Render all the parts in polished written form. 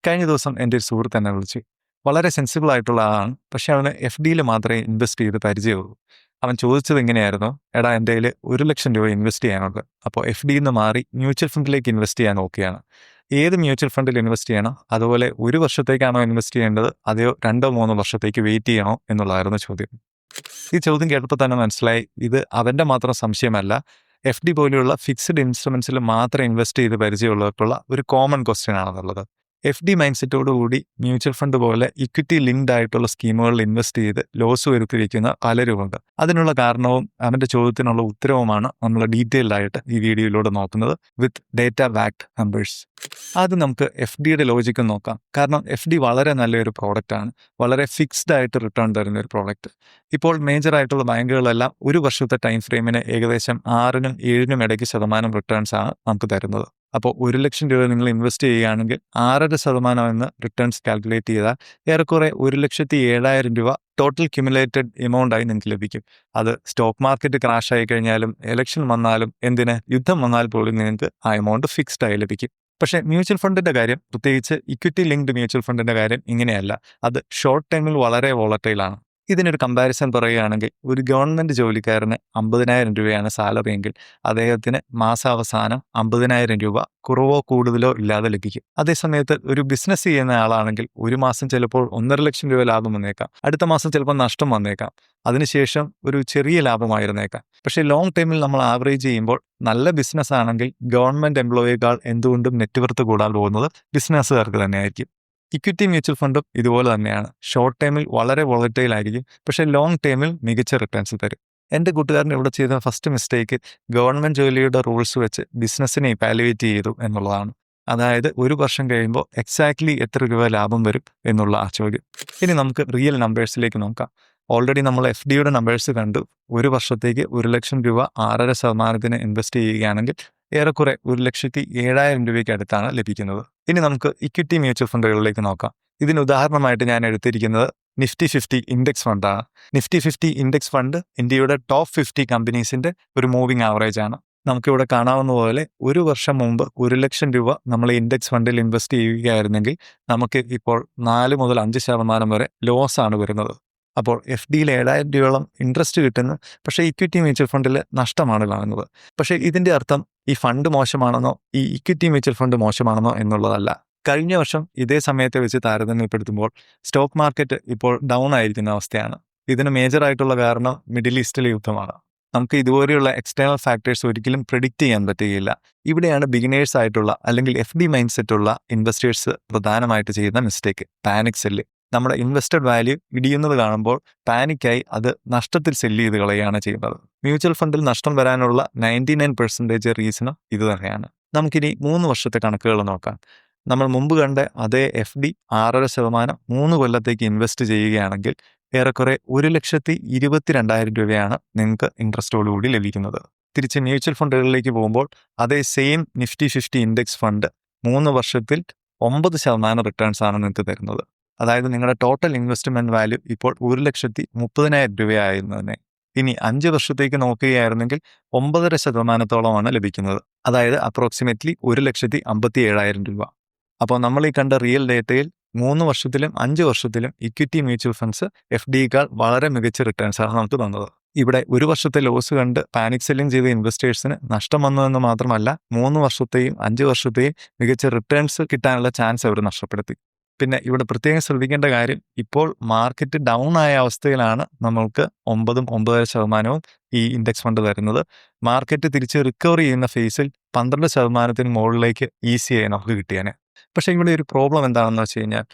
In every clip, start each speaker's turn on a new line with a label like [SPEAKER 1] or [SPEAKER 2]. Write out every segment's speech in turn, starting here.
[SPEAKER 1] കഴിഞ്ഞ ദിവസം എൻ്റെ ഒരു സുഹൃത്ത് എന്നെ വിളിച്ചു. വളരെ സെൻസിബിൾ ആയിട്ടുള്ള ആളാണ്. പക്ഷെ അവന് എഫ്ഡിയിൽ മാത്രമേ ഇൻവെസ്റ്റ് ചെയ്ത് പരിചയമുള്ളൂ. അവൻ ചോദിച്ചത് ഇങ്ങനെയായിരുന്നു: എടാ, എൻ്റെ കയ്യിൽ 1,00,000 രൂപ ഇൻവെസ്റ്റ് ചെയ്യാനുണ്ട്. അപ്പോൾ എഫ്ഡിയിൽ നിന്ന് മാറി മ്യൂച്വൽ ഫണ്ടിലേക്ക് ഇൻവെസ്റ്റ് ചെയ്യാൻ നോക്കുകയാണ്. ഏത് മ്യൂച്വൽ ഫണ്ടിൽ ഇൻവെസ്റ്റ് ചെയ്യണം? അതുപോലെ 1 വർഷത്തേക്കാണോ ഇൻവെസ്റ്റ് ചെയ്യേണ്ടത്, അതെയോ 2-3 വർഷത്തേക്ക് വെയിറ്റ് ചെയ്യണോ എന്നുള്ളതായിരുന്നു ചോദ്യം. ഈ ചോദ്യം കേട്ടപ്പോൾ തന്നെ മനസ്സിലായി, ഇത് അവൻ്റെ മാത്രം സംശയമല്ല. എഫ് ഡി പോലെയുള്ള ഫിക്സ്ഡ് ഇൻസ്ട്രുമെന്റ്സിൽ മാത്രം ഇൻവെസ്റ്റ് ചെയ്ത് പരിചയമുള്ളവർക്കുള്ള ഒരു കോമൺ ക്വസ്റ്റ്യൻ ആണെന്നുള്ളത്. എഫ് ഡി മൈൻഡ് സെറ്റോടുകൂടി മ്യൂച്വൽ ഫണ്ട് പോലെ ഇക്വിറ്റി ലിങ്ക്ഡ് ആയിട്ടുള്ള സ്കീമുകളിൽ ഇൻവെസ്റ്റ് ചെയ്ത് ലോസ് വരുത്തി വയ്ക്കുന്ന പലരുമുണ്ട്. അതിനുള്ള കാരണവും അവൻ്റെ ചോദ്യത്തിനുള്ള ഉത്തരവുമാണ് നമ്മൾ ഡീറ്റെയിൽഡ് ആയിട്ട് ഈ വീഡിയോയിലൂടെ നോക്കുന്നത്, വിത്ത് ഡേറ്റ ബാക്ക്ഡ് നമ്പേഴ്സ്. ആദ്യം നമുക്ക് എഫ് ഡിയുടെ ലോജിക്ക് നോക്കാം. കാരണം എഫ് ഡി വളരെ നല്ലൊരു പ്രോഡക്റ്റാണ്, വളരെ ഫിക്സ്ഡ് ആയിട്ട് റിട്ടേൺ തരുന്ന ഒരു പ്രോഡക്റ്റ്. ഇപ്പോൾ മേജർ ആയിട്ടുള്ള ബാങ്കുകളെല്ലാം 1 വർഷത്തെ ടൈം ഫ്രെയിമിന് ഏകദേശം 6-7 ഇടയ്ക്ക് ശതമാനം റിട്ടേൺസ് ആണ് നമുക്ക് തരുന്നത്. അപ്പോൾ 1,00,000 രൂപ നിങ്ങൾ ഇൻവെസ്റ്റ് ചെയ്യുകയാണെങ്കിൽ 6.5% എന്ന് റിട്ടേൺസ് കാൽക്കുലേറ്റ് ചെയ്താൽ ഏറെക്കുറെ 1,07,000 രൂപ ടോട്ടൽ ക്യുമുലേറ്റഡ് എമൗണ്ട് ആയി നിങ്ങൾക്ക് ലഭിക്കും. അത് സ്റ്റോക്ക് മാർക്കറ്റ് ക്രാഷ് ആയി കഴിഞ്ഞാലും ഇലക്ഷൻ വന്നാലും യുദ്ധം വന്നാൽ പോലും നിങ്ങൾക്ക് ആ എമൗണ്ട് ഫിക്സ്ഡ് ആയി ലഭിക്കും. പക്ഷേ മ്യൂച്വൽ ഫണ്ടിൻ്റെ കാര്യം, പ്രത്യേകിച്ച് ഇക്വിറ്റി ലിങ്ക്ഡ് മ്യൂച്വൽ ഫണ്ടിൻ്റെ കാര്യം ഇങ്ങനെയല്ല. അത് ഷോർട്ട് ടൈമിൽ വളരെ വോളറ്റൈലാണ്. ഇതിനൊരു കമ്പാരിസൺ പറയുകയാണെങ്കിൽ, ഒരു ഗവൺമെൻറ് ജോലിക്കാരന് 50,000 രൂപയാണ് സാലറി എങ്കിൽ അദ്ദേഹത്തിന് മാസാവസാനം 50,000 രൂപ കുറവോ കൂടുതലോ ഇല്ലാതെ ലഭിക്കും. അതേസമയത്ത് ഒരു ബിസിനസ് ചെയ്യുന്ന ആളാണെങ്കിൽ ഒരു മാസം ചിലപ്പോൾ 1,50,000 രൂപ ലാഭം വന്നേക്കാം, അടുത്ത മാസം ചിലപ്പോൾ നഷ്ടം വന്നേക്കാം, അതിനുശേഷം ഒരു ചെറിയ ലാഭമായിരുന്നേക്കാം. പക്ഷേ ലോങ് ടൈമിൽ നമ്മൾ ആവറേജ് ചെയ്യുമ്പോൾ നല്ല ബിസിനസ് ആണെങ്കിൽ ഗവൺമെൻറ് എംപ്ലോയിയേക്കാൾ എന്തുകൊണ്ടും നെറ്റ്വർത്ത് കൂടാൻ പോകുന്നത് ബിസിനസ്സുകാർക്ക് തന്നെയായിരിക്കും. ഇക്വിറ്റി മ്യൂച്വൽ ഫണ്ടും ഇതുപോലെ തന്നെയാണ്. ഷോർട്ട് ടൈമിൽ വളരെ വോളറ്റൈൽ ആയിരിക്കും, പക്ഷേ ലോങ് ടൈമിൽ മികച്ച റിട്ടേൺസ് തരും. എൻ്റെ കൂട്ടുകാരൻ ഇവിടെ ചെയ്ത ഫസ്റ്റ് മിസ്റ്റേക്ക് ഗവൺമെൻറ് ജോലിയുടെ റൂൾസ് വെച്ച് ബിസിനസ്സിനെ ഇവാലുവേറ്റ് ചെയ്തു എന്നുള്ളതാണ്. അതായത് 1 വർഷം കഴിയുമ്പോൾ എക്സാക്ട്ലി എത്ര രൂപ ലാഭം വരും എന്നുള്ള ആ ചോദ്യം. ഇനി നമുക്ക് റിയൽ നമ്പേഴ്സിലേക്ക് നോക്കാം. ഓൾറെഡി നമ്മൾ എഫ് ഡിയുടെ നമ്പേഴ്സ് കണ്ടു. 1 വർഷത്തേക്ക് 1,00,000 രൂപ 6.5% ഇൻവെസ്റ്റ് ചെയ്യുകയാണെങ്കിൽ ഏറെക്കുറെ 1,07,000 രൂപയ്ക്ക് അടുത്താണ് ലഭിക്കുന്നത്. ഇനി നമുക്ക് ഇക്വിറ്റി മ്യൂച്വൽ ഫണ്ടുകളിലേക്ക് നോക്കാം. ഇതിന് ഉദാഹരണമായിട്ട് ഞാൻ എടുത്തിരിക്കുന്നത് നിഫ്റ്റി 50 ഇൻഡെക്സ് ഫണ്ടാണ്. നിഫ്റ്റി 50 ഇൻഡെക്സ് ഫണ്ട് ഇന്ത്യയുടെ ടോപ്പ് 50 കമ്പനീസിൻ്റെ ഒരു മൂവിങ് ആവറേജ് ആണ്. നമുക്കിവിടെ കാണാവുന്ന പോലെ 1 വർഷം മുമ്പ് 1,00,000 രൂപ നമ്മൾ ഇൻഡെക്സ് ഫണ്ടിൽ ഇൻവെസ്റ്റ് ചെയ്യുകയായിരുന്നെങ്കിൽ നമുക്ക് ഇപ്പോൾ 4-5% വരെ ലോസ് ആണ് വരുന്നത്. അപ്പോൾ എഫ് ഡിയിൽ 7,000 രൂപയോളം ഇൻട്രസ്റ്റ് കിട്ടുന്നു, പക്ഷേ ഇക്വിറ്റി മ്യൂച്വൽ ഫണ്ടിൽ നഷ്ടമാണ് കാണുന്നത്. പക്ഷേ ഇതിൻ്റെ അർത്ഥം ഈ ഫണ്ട് മോശമാണെന്നോ ഈ ഇക്വിറ്റി മ്യൂച്വൽ ഫണ്ട് മോശമാണെന്നോ എന്നുള്ളതല്ല. കഴിഞ്ഞ വർഷം ഇതേ സമയത്തെ വെച്ച് താരതമ്യപ്പെടുത്തുമ്പോൾ സ്റ്റോക്ക് മാർക്കറ്റ് ഇപ്പോൾ ഡൗൺ ആയിരിക്കുന്ന അവസ്ഥയാണ്. ഇതിന് മേജറായിട്ടുള്ള കാരണം മിഡിൽ ഈസ്റ്റിലെ യുദ്ധമാണ്. നമുക്ക് ഇതുപോലെയുള്ള എക്സ്റ്റേണൽ ഫാക്ടേഴ്സ് ഒരിക്കലും പ്രിഡിക്റ്റ് ചെയ്യാൻ പറ്റുകയില്ല. ഇവിടെയാണ് ബിഗിനേഴ്സ് ആയിട്ടുള്ള അല്ലെങ്കിൽ എഫ് ഡി മൈൻഡ് സെറ്റുള്ള ഇൻവെസ്റ്റേഴ്സ് പ്രധാനമായിട്ട് ചെയ്യുന്ന മിസ്റ്റേക്ക്, പാനിക് സെല്ല്. നമ്മുടെ ഇൻവെസ്റ്റഡ് വാല്യൂ ഇടിയുന്നത് കാണുമ്പോൾ പാനിക്കായി അത് നഷ്ടത്തിൽ സെല്ല് ചെയ്ത് കളയുകയാണ് ചെയ്യുന്നത്. മ്യൂച്വൽ ഫണ്ടിൽ നഷ്ടം വരാനുള്ള 99% റീസണും ഇത് തന്നെയാണ്. നമുക്കിനി 3 വർഷത്തെ കണക്കുകൾ നോക്കാം. നമ്മൾ മുമ്പ് കണ്ട അതേ എഫ് ഡി 6.5% 3 കൊല്ലത്തേക്ക് ഇൻവെസ്റ്റ് ചെയ്യുകയാണെങ്കിൽ ഏറെക്കുറെ 1,22,000 രൂപയാണ് നിങ്ങൾക്ക് ഇൻട്രസ്റ്റോടുകൂടി ലഭിക്കുന്നത്. തിരിച്ച് മ്യൂച്വൽ ഫണ്ടുകളിലേക്ക് പോകുമ്പോൾ അതേ സെയിം നിഫ്റ്റി 50 ഇൻഡെക്സ് ഫണ്ട് 3 വർഷത്തിൽ 9% റിട്ടേൺസ് ആണ് നിങ്ങൾക്ക് തരുന്നത്. അതായത് നിങ്ങളുടെ ടോട്ടൽ ഇൻവെസ്റ്റ്മെൻറ്റ് വാല്യൂ ഇപ്പോൾ 1,30,000 രൂപയായിരുന്നു തന്നെ. ഇനി 5 വർഷത്തേക്ക് നോക്കുകയായിരുന്നെങ്കിൽ 9.5%-ഓളമാണ് ലഭിക്കുന്നത്. അതായത് അപ്രോക്സിമേറ്റ്ലി 1,57,000 രൂപ. അപ്പോൾ നമ്മൾ ഈ കണ്ട റിയൽ ഡേറ്റയിൽ 3 വർഷത്തിലും 5 വർഷത്തിലും ഇക്വിറ്റി മ്യൂച്വൽ ഫണ്ട്സ് എഫ് ഡിയേക്കാൾ വളരെ മികച്ച റിട്ടേൺസാണ് നമുക്ക് തന്നത്. ഇവിടെ 1 വർഷത്തെ ലോസ് കണ്ട് പാനിക് സെല്ലിംഗ് ചെയ്ത ഇൻവെസ്റ്റേഴ്സിന് നഷ്ടം വന്നതെന്ന് മാത്രമല്ല, 3 വർഷത്തെയും 5 വർഷത്തെയും മികച്ച റിട്ടേൺസ് കിട്ടാനുള്ള ചാൻസ് അവർ നഷ്ടപ്പെടുത്തി. പിന്നെ ഇവിടെ പ്രത്യേകം ശ്രദ്ധിക്കേണ്ട കാര്യം, ഇപ്പോൾ മാർക്കറ്റ് ഡൗൺ ആയ അവസ്ഥയിലാണ് നമ്മൾക്ക് 9-9.5% ഈ ഇൻഡെക്സ് ഫണ്ട് തരുന്നത്. മാർക്കറ്റ് തിരിച്ച് റിക്കവർ ചെയ്യുന്ന ഫേസിൽ 12% മുകളിലേക്ക് ഈസിയായി നമുക്ക് കിട്ടിയേനെ. പക്ഷേ ഇവിടെ ഒരു പ്രോബ്ലം എന്താണെന്ന് വെച്ച് കഴിഞ്ഞാൽ,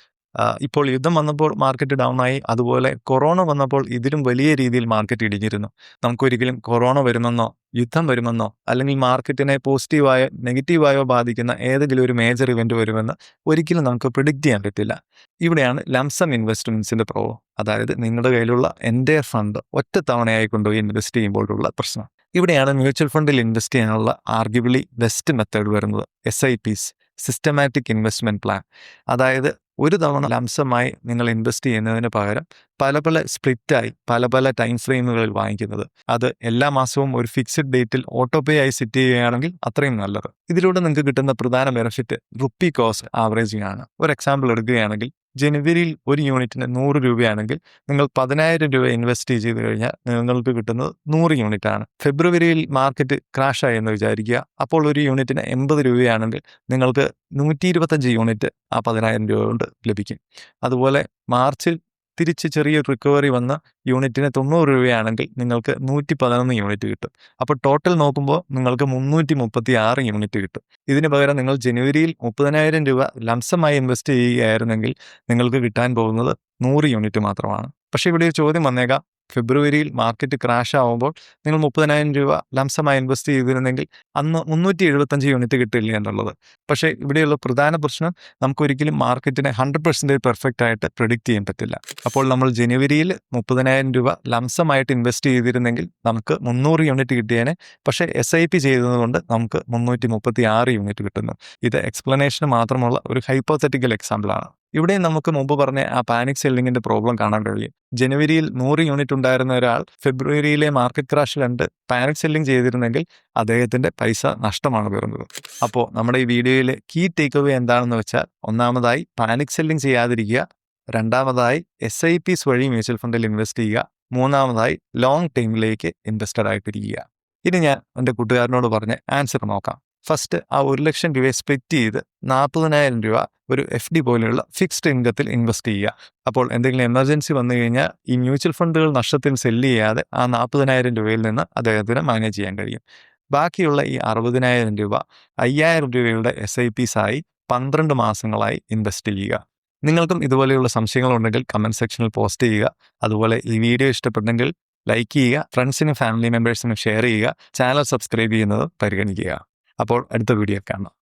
[SPEAKER 1] ഇപ്പോൾ യുദ്ധം വന്നപ്പോൾ മാർക്കറ്റ് ഡൗൺ ആയി, അതുപോലെ കൊറോണ വന്നപ്പോൾ ഇതിലും വലിയ രീതിയിൽ മാർക്കറ്റ് ഇടിഞ്ഞിരുന്നു. നമുക്കൊരിക്കലും കൊറോണ വരുമെന്നോ യുദ്ധം വരുമെന്നോ അല്ലെങ്കിൽ മാർക്കറ്റിനെ പോസിറ്റീവായോ നെഗറ്റീവായോ ബാധിക്കുന്ന ഏതെങ്കിലും ഒരു മേജർ ഇവൻറ്റ് വരുമെന്ന് ഒരിക്കലും നമുക്ക് പ്രിഡിക്റ്റ് ചെയ്യാൻ പറ്റില്ല. ഇവിടെയാണ് ലംസം ഇൻവെസ്റ്റ്മെൻറ്റ്സിൻ്റെ പ്രോബ്ലം. അതായത് നിങ്ങളുടെ കയ്യിലുള്ള എൻ്റയർ ഫണ്ട് ഒറ്റ തവണയായി കൊണ്ടുപോയി ഇൻവെസ്റ്റ് ചെയ്യുമ്പോഴുള്ള പ്രശ്നം. ഇവിടെയാണ് മ്യൂച്വൽ ഫണ്ടിൽ ഇൻവെസ്റ്റ് ചെയ്യാനുള്ള ആർഗ്യുബിളി ബെസ്റ്റ് മെത്തേഡ് വരുന്നത്, SIPs, സിസ്റ്റമാറ്റിക് ഇൻവെസ്റ്റ്മെൻറ്റ് പ്ലാൻ. അതായത് ഒരു തവണ ലംസമായി നിങ്ങൾ ഇൻവെസ്റ്റ് ചെയ്യുന്നതിന് പകരം പല സ്പ്ലിറ്റായി പല ടൈം ഫ്രെയിമുകളിൽ വാങ്ങിക്കുന്നത്. അത് എല്ലാ മാസവും ഒരു ഫിക്സഡ് ഡേറ്റിൽ ഓട്ടോ പേ ആയി സെറ്റ് ചെയ്യുകയാണെങ്കിൽ അത്രയും നല്ലത്. ഇതിലൂടെ നിങ്ങൾക്ക് കിട്ടുന്ന പ്രധാന ബെനിഫിറ്റ് റുപ്പി കോസ്റ്റ് ആവറേജിംഗ് ആണ്. ഒരു എക്സാമ്പിൾ എടുക്കുകയാണെങ്കിൽ ജനുവരിയിൽ ഒരു യൂണിറ്റിന് 100 രൂപയാണെങ്കിൽ നിങ്ങൾ 10,000 രൂപ ഇൻവെസ്റ്റ് ചെയ്ത് കഴിഞ്ഞാൽ നിങ്ങൾക്ക് കിട്ടുന്നത് 100 യൂണിറ്റ് ആണ്. ഫെബ്രുവരിയിൽ മാർക്കറ്റ് ക്രാഷായി എന്ന് വിചാരിക്കുക. അപ്പോൾ ഒരു യൂണിറ്റിന് 80 രൂപയാണെങ്കിൽ നിങ്ങൾക്ക് 125 യൂണിറ്റ് ആ 10,000 രൂപ കൊണ്ട് ലഭിക്കും. അതുപോലെ മാർച്ചിൽ തിരിച്ച് ചെറിയൊരു റിക്കവറി വന്ന യൂണിറ്റിന് 90 രൂപയാണെങ്കിൽ നിങ്ങൾക്ക് 111 യൂണിറ്റ് കിട്ടും. അപ്പോൾ ടോട്ടൽ നോക്കുമ്പോൾ നിങ്ങൾക്ക് 336 യൂണിറ്റ് കിട്ടും. ഇതിന് പകരം നിങ്ങൾ ജനുവരിയിൽ 30,000 രൂപ ലംസമായി ഇൻവെസ്റ്റ് ചെയ്യുകയായിരുന്നെങ്കിൽ നിങ്ങൾക്ക് കിട്ടാൻ പോകുന്നത് 100 യൂണിറ്റ് മാത്രമാണ്. പക്ഷേ ഇവിടെ ഒരു ചോദ്യം വന്നേക്കാം, ഫെബ്രുവരിയിൽ മാർക്കറ്റ് ക്രാഷ് ആവുമ്പോൾ നിങ്ങൾ 30,000 രൂപ ലംസമായി ഇൻവെസ്റ്റ് ചെയ്തിരുന്നെങ്കിൽ അന്ന് 375 യൂണിറ്റ് കിട്ടില്ല എന്നുള്ളത്. പക്ഷേ ഇവിടെയുള്ള പ്രധാന പ്രശ്നം നമുക്കൊരിക്കലും മാർക്കറ്റിനെ 100% പെർഫെക്റ്റ് ആയിട്ട് പ്രിഡിക്റ്റ് ചെയ്യാൻ പറ്റില്ല. അപ്പോൾ നമ്മൾ ജനുവരിയിൽ 30,000 രൂപ ലംസമായിട്ട് ഇൻവെസ്റ്റ് ചെയ്തിരുന്നെങ്കിൽ നമുക്ക് 300 യൂണിറ്റ് കിട്ടിയേനെ. പക്ഷേ SIP ചെയ്തതുകൊണ്ട് നമുക്ക് 336 യൂണിറ്റ് കിട്ടുന്നു. ഇത് എക്സ്പ്ലനേഷന് മാത്രമുള്ള ഒരു ഹൈപ്പോത്തറ്റിക്കൽ എക്സാമ്പിളാണ്. ഇവിടെ നമുക്ക് മുമ്പ് പറഞ്ഞ ആ പാനിക് സെല്ലിങ്ങിന്റെ പ്രോബ്ലം കാണാൻ കഴിയും. ജനുവരിയിൽ 100 യൂണിറ്റ് ഉണ്ടായിരുന്ന ഒരാൾ ഫെബ്രുവരിയിലെ മാർക്കറ്റ് ക്രാഷ് കണ്ട് പാനിക് സെല്ലിംഗ് ചെയ്തിരുന്നെങ്കിൽ അദ്ദേഹത്തിന്റെ പൈസ നഷ്ടമാണ് വരുന്നത്. അപ്പോൾ നമ്മുടെ ഈ വീഡിയോയിലെ കീ ടേക്ക് അവേ എന്താണെന്ന് വെച്ചാൽ, ഒന്നാമതായി പാനിക് സെല്ലിംഗ് ചെയ്യാതിരിക്കുക, രണ്ടാമതായി SIPs വഴി മ്യൂച്വൽ ഫണ്ടിൽ ഇൻവെസ്റ്റ് ചെയ്യുക, മൂന്നാമതായി ലോങ് ടൈമിലേക്ക് ഇൻവെസ്റ്റഡ് ആയിട്ടിരിക്കുക. ഇനി ഞാൻ എൻ്റെ കൂട്ടുകാരനോട് പറഞ്ഞ ആൻസർ നോക്കാം. ഫസ്റ്റ് ആ 1,00,000 രൂപയെ സ്പ്ലിറ്റ് ചെയ്ത് 40,000 രൂപ ഒരു FD പോലെയുള്ള ഫിക്സ്ഡ് ഇൻകത്തിൽ ഇൻവെസ്റ്റ് ചെയ്യുക. അപ്പോൾ എന്തെങ്കിലും എമർജൻസി വന്നു കഴിഞ്ഞാൽ ഈ മ്യൂച്വൽ ഫണ്ടുകൾ നഷ്ടത്തിൽ സെല്ല് ചെയ്യാതെ ആ 40,000 രൂപയിൽ നിന്ന് അദ്ദേഹത്തിന് മാനേജ് ചെയ്യാൻ കഴിയും. ബാക്കിയുള്ള ഈ 60,000 രൂപ 5,000 രൂപയുടെ SIPs ആയി 12 മാസങ്ങളായി ഇൻവെസ്റ്റ് ചെയ്യുക. നിങ്ങൾക്കും ഇതുപോലെയുള്ള സംശയങ്ങളുണ്ടെങ്കിൽ കമൻറ്റ് സെക്ഷനിൽ പോസ്റ്റ് ചെയ്യുക. അതുപോലെ ഈ വീഡിയോ ഇഷ്ടപ്പെട്ടെങ്കിൽ ലൈക്ക് ചെയ്യുക, ഫ്രണ്ട്സിനും ഫാമിലി മെമ്പേഴ്സിനും ഷെയർ ചെയ്യുക, ചാനൽ സബ്സ്ക്രൈബ് ചെയ്യുന്നത് പരിഗണിക്കുക. അപ്പോൾ അടുത്ത വീഡിയോ കാണാം.